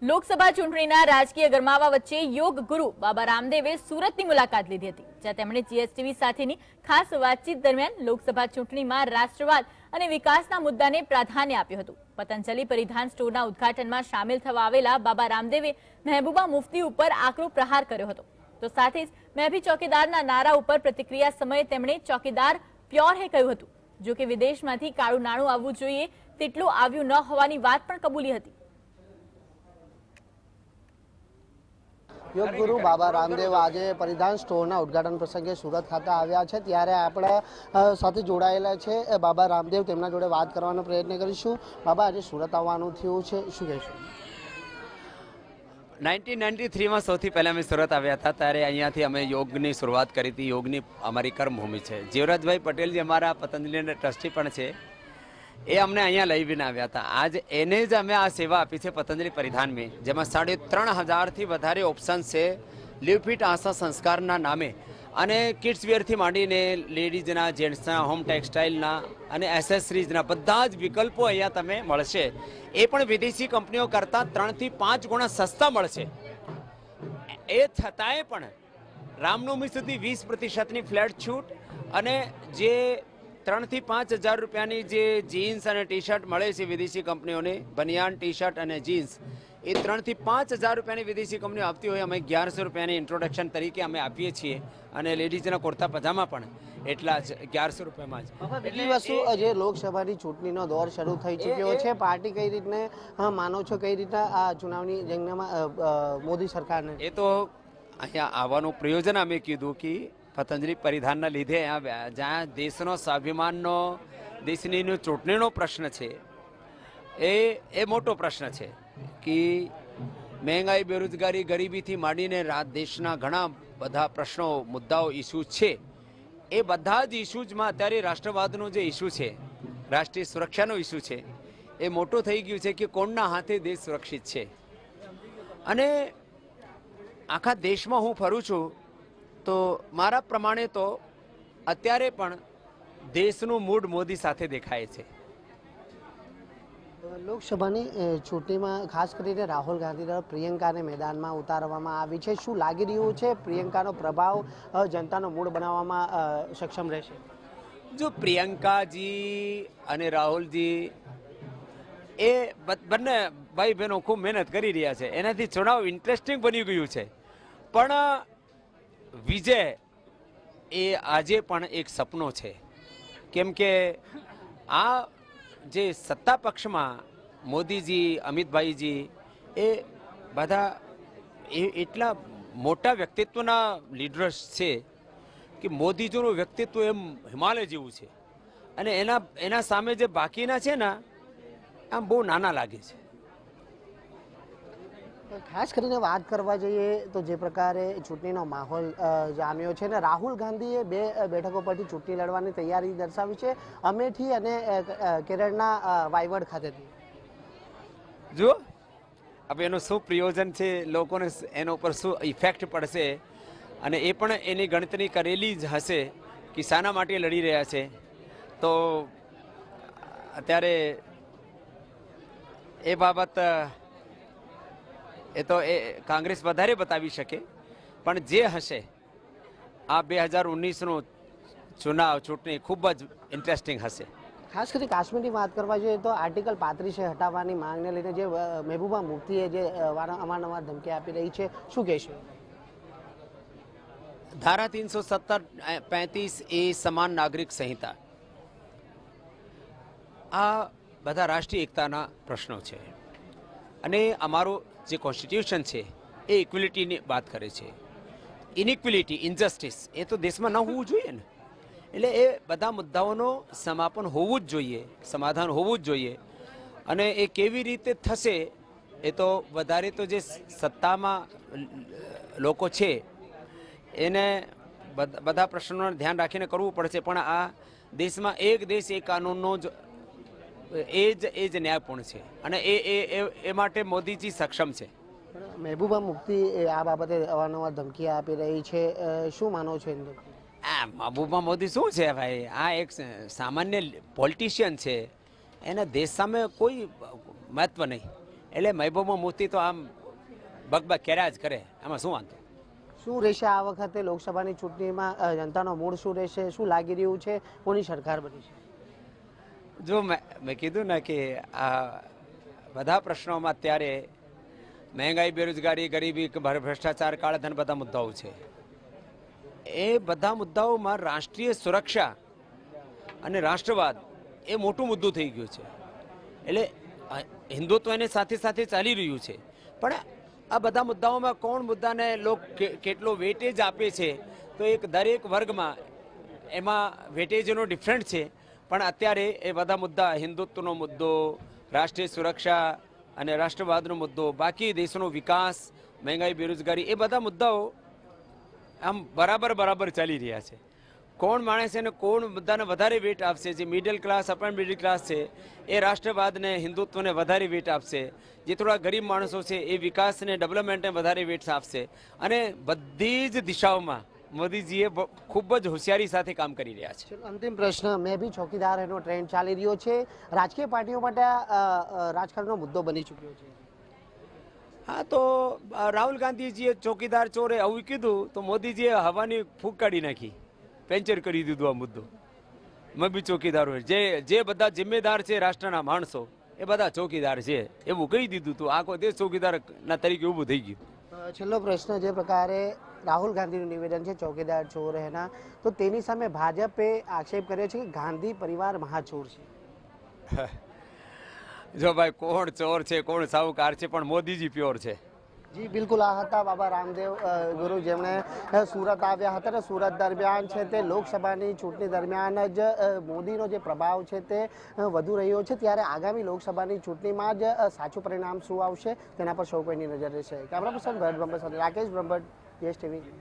લોકસભા ચૂંટણીના રાજકીય ગરમાવા વચ્ચે યોગ ગુરુ બાબા રામદેવે સુરતની મુલાકાત લીધી હતી, જ્યાં તેમણે જીએસટીવી સાથેની ખાસ વાતચીત દરમિયાન લોકસભા ચૂંટણીમાં રાષ્ટ્રવાદ અને વિકાસના મુદ્દાને પ્રાધાન્ય આપ્યું હતું। પતંજલિ પરિધાન સ્ટોરના ઉદ્ઘાટનમાં સામેલ થવા આવેલા બાબા રામદેવે મહેબૂબા મુફ્તી ઉપર આકરો પ્રહાર કર્યો હતો, તો સાથે જ મેં ભી ચોકીદારના નારા ઉપર પ્રતિક્રિયા સમયે તેમણે ચોકીદાર પ્યોર હે કહ્યું હતું। જો કે વિદેશમાંથી કાળું નાણું આવવું જોઈએ તેટલું આવ્યું ન હોવાની વાત પણ કબૂલી હતી। योग गुरु बाबा रामदेव आज परिधान स्टोरना उद्घाटन प्रसंगे सूरत खाते आव्या छे, त्यारे आपणे साथे जोड़ायेला छे बाबा रामदेव, तेमना जोड़े बात करवानो प्रयत्न करीशुं। बाबा, आज सूरत आववानुं थयुं छे, शुं कहेशो? 1993 में सौथी पहला अमे सूरत आव्या था, त्यारे अहींयाथी अमे योगनी शुरुआत करी थी। योगनी अमारी कर्मभूमि है। जीवराजभाई पटेल जी अमारा पतंजलिना ट्रस्टी पण छे, ए अमने अहींया लईने आव्या था। आज एने ज अमे आ सेवा आपी छे पतंजलि परिधान में, जेमां 3,500 थी वधारे ऑप्शन छे लिव फिट आशा संस्कारना नामे, अने किड्स वेर थी मांडीने लेडीजना, जेंट्सना, होम टेक्सटाइलना अने एसेसरीजना बधा ज विकल्पो अहींया तमे मळशे। ए पण विदेशी कंपनीओ करता 3 થી 5 गुणा सस्ता मळशे। ए छतांय पण रामनवमी सुधी 20% फ्लेट छूट अने जे 3 થી 5 હજાર રૂપિયાની જે જીન્સ અને ટી શર્ટ મળે છે વિદેશી કંપનીઓને, બનિયાન ટી શર્ટ અને જીન્સ, એ 3 થી 5 હજાર રૂપિયાની વિદેશી કંપનીઓ આપતી હોય, અમે 1100 રૂપિયાની ઇન્ટ્રોડક્શન તરીકે અમે આપીએ છીએ, અને લેડીઝના કુર્તા પજામા પણ એટલા જ 1100 રૂપિયામાં જ। બીજી વસ્તુ, જે લોકસભાની ચૂંટણીનો દોર શરૂ થઈ ચૂક્યો છે, પાર્ટી કઈ રીતને માનો છો, કઈ રીતના આ ચુનાવણી જંગમાં મોદી સરકારને? એ તો અહીંયા આવવાનું પ્રયોજન અમે કીધું કે પતંજલિ પરિધાનના લીધે જ્યાં દેશનો સ્વાભિમાનનો, દેશની ચૂંટણીનો પ્રશ્ન છે, એ મોટો પ્રશ્ન છે કે મહેંગાઈ, બેરોજગારી, ગરીબીથી માંડીને દેશના ઘણા બધા પ્રશ્નો, મુદ્દાઓ, ઇસ્યુઝ છે। એ બધા જ ઇસ્યુઝમાં અત્યારે રાષ્ટ્રવાદનો જે ઇસ્યુ છે, રાષ્ટ્રીય સુરક્ષાનો ઇસ્યુ છે, એ મોટો થઈ ગયું છે કે કોણના હાથે દેશ સુરક્ષિત છે। અને આખા દેશમાં હું ફરું છું તો મારા પ્રમાણે તો અત્યારે પણ દેશનું મૂડ મોદી સાથે દેખાય છે। લોકસભાની ચૂંટણીમાં ખાસ કરીને રાહુલ ગાંધી તરફ પ્રિયંકાને મેદાનમાં ઉતારવામાં આવી છે। શું લાગી રહ્યું છે, પ્રિયંકાનો પ્રભાવ જનતાનો મૂડ બનાવવામાં સક્ષમ રહેશે? જો પ્રિયંકાજી અને રાહુલજી એ બંને ભાઈ બહેનો ખૂબ મહેનત કરી રહ્યા છે, એનાથી ચુનાવ ઇન્ટરેસ્ટિંગ બની ગયું છે। પણ વિજય એ આજે પણ એક સપનો છે, કેમ કે આ જે સત્તા પક્ષમાં મોદીજી, અમિતભાઈજી એ બધા એટલા મોટા વ્યક્તિત્વના લીડર્સ છે કે મોદીજીનું વ્યક્તિત્વ એમ હિમાલય જેવું છે, અને એના સામે જે બાકીના છે ને, આમ બહુ નાના લાગે છે। ખાસ કરીને વાત કરવા જઈએ તો જે પ્રકારે ચૂંટણીનો માહોલ જામ્યો છે ને, રાહુલ ગાંધીએ 2 બેઠકો પરથી ચૂંટણી લડવાની તૈયારી દર્શાવી છે, અમેઠી અને કેરળના વાયવડ ખાતેથી। જો હવે એનું શું પ્રયોજન છે, લોકોને એના ઉપર શું ઇફેક્ટ પડશે, અને એ પણ એની ગણતરી કરેલી જ હશે કે શાના માટે લડી રહ્યા છે। તો અત્યારે એ બાબત એ તો કોંગ્રેસ વધારે બતાવી શકે, પણ જે હશે આ 2019નું ચૂંટણી ખૂબ જ ઇન્ટરેસ્ટિંગ હશે। ખાસ કરીને કાશ્મીરની વાત કરવા જોઈએ તો આર્ટિકલ 35 હટાવવાની માંગને લઈને જે મહેબૂબા મુફ્તીએ જે અવારનવાર ધમકી આપી રહી છે, શું કહેશો? ધારા 370-35 એ સમાન નાગરિક સંહિતા, આ બધા રાષ્ટ્રીય એકતાના પ્રશ્નો છે, અને અમારો જે કોન્સ્ટિટ્યુશન છે એ ઇક્વિલિટીની વાત કરે છે। ઇનઇક્વિલિટી, ઇનજસ્ટિસ એ તો દેશમાં ન હોવું જોઈએ ને, એટલે એ બધા મુદ્દાઓનો સમાપન હોવું જ જોઈએ, સમાધાન હોવું જ જોઈએ। અને એ કેવી રીતે થશે એ તો વધારે તો જે સત્તામાં લોકો છે એને બધા પ્રશ્નોનું ધ્યાન રાખીને કરવું પડશે, પણ આ દેશમાં એક દેશ એક કાનૂનનો જ એ જ ન્યાયપૂર્ણ છે, અને એ માટે મોદીજી સક્ષમ છે। મહેબૂબા મુફ્તી આ બાબતે અવારનવાર ધમકી આપી રહી છે, શું માનો છો? મહેબૂબા મોદી શું છે ભાઈ, આ એક સામાન્ય પોલિટિશિયન છે, એને દેશ સામે કોઈ મહત્વ નહીં, એટલે મહેબૂબા મુફ્તી તો આમ બકબક કર્યા જ કરે, આમાં શું વાંધો. શું રહેશે આ વખતે લોકસભાની ચૂંટણીમાં જનતાનો મૂડ શું રહેશે, શું લાગી રહ્યું છે, કોની સરકાર બની છે? જો મેં કીધું ને કે આ બધા પ્રશ્નોમાં અત્યારે મહેંગાઈ, બેરોજગારી, ગરીબી, ભ્રષ્ટાચાર, કાળાધન બધા મુદ્દાઓ છે. એ બધા મુદ્દાઓમાં રાષ્ટ્રીય સુરક્ષા અને રાષ્ટ્રવાદ એ મોટું મુદ્દું થઈ ગયું છે. એટલે હિન્દુત્વ એને સાથે સાથે ચાલી રહ્યું છે, પણ આ બધા મુદ્દાઓમાં કોણ મુદ્દાને કેટલો વેટેજ આપે છે, તો એક દરેક વર્ગમાં એમાં વેટેજનો ડિફરન્ટ છે. પણ અત્યારે એ બધા મુદ્દા, હિન્દુત્વનો મુદ્દો, રાષ્ટ્રીય સુરક્ષા અને રાષ્ટ્રવાદનો મુદ્દો, બાકી દેશનો વિકાસ, મહેંગાઈ, બેરોજગારી, એ બધા મુદ્દાઓ આમ બરાબર ચાલી રહ્યા છે. કોણ માણસ એને કોણ મુદ્દાને વધારે વેટ આપશે, જે middle class, upper middle class છે એ રાષ્ટ્રવાદને, હિન્દુત્વને વધારે વેટ આપશે, જે થોડા ગરીબ માણસો છે એ વિકાસને, ડેવલપમેન્ટને વધારે વેટ આપશે. અને બધી જ દિશાઓમાં મોદીજીએ ખૂબ જ હોશિયારી સાથે કામ કરી રહ્યા છે. અંતિમ પ્રશ્ન, મેં બી ચોકીદાર એનો ટ્રેન્ડ ચાલી રહ્યો છે, રાજકીય પાર્ટીઓ માટે રાજકારણનો મુદ્દો બની ચૂક્યો છે. હા, તો રાહુલ ગાંધીજીએ ચોકીદાર ચોરે આવું કીધું તો મોદીજીએ હવાની ફૂંક કાઢી નાખી, પેન્ચર કરી દીધું આ મુદ્દો. મેં બી ચોકીદાર હોય, જે બધા જિમ્મેદાર છે રાષ્ટ્રના માણસો એ બધા ચોકીદાર છે એવું કહી દીધું તો આખો દેશ ચોકીદારના તરીકે ઊભું થઈ ગયું. છેલ્લો પ્રશ્ન, જે પ્રકારે રાહુલ ગાંધીનું નિવેદન છે ચોકીદાર ચોર એના, તો તેની સામે ભાજપે આક્ષેપ કર્યો છે કે ગાંધી પરિવાર મહાચોર છે. જો ભાઈ, કોણ ચોર છે કોણ સાહુકાર છે, પણ મોદીજી પ્યોર છે. જી બિલકુલ, આ હતા બાબા રામદેવ ગુરુ, જેમણે સુરત આવ્યા હતા. સુરત દરમિયાન છે તે લોકસભાની ચૂંટણી દરમિયાન જ મોદીનો જે પ્રભાવ છે તે વધુ રહ્યો છે, ત્યારે આગામી લોકસભાની ચૂંટણીમાં જ સાચું પરિણામ શું આવશે તેના પર સૌ કોઈની નજર રહેશે. કેમેરા પર્સન ભરત બ્રહ્મભટ્ટ સાથે રાકેશ બ્રહ્મભટ્ટ, યસ ટીવી.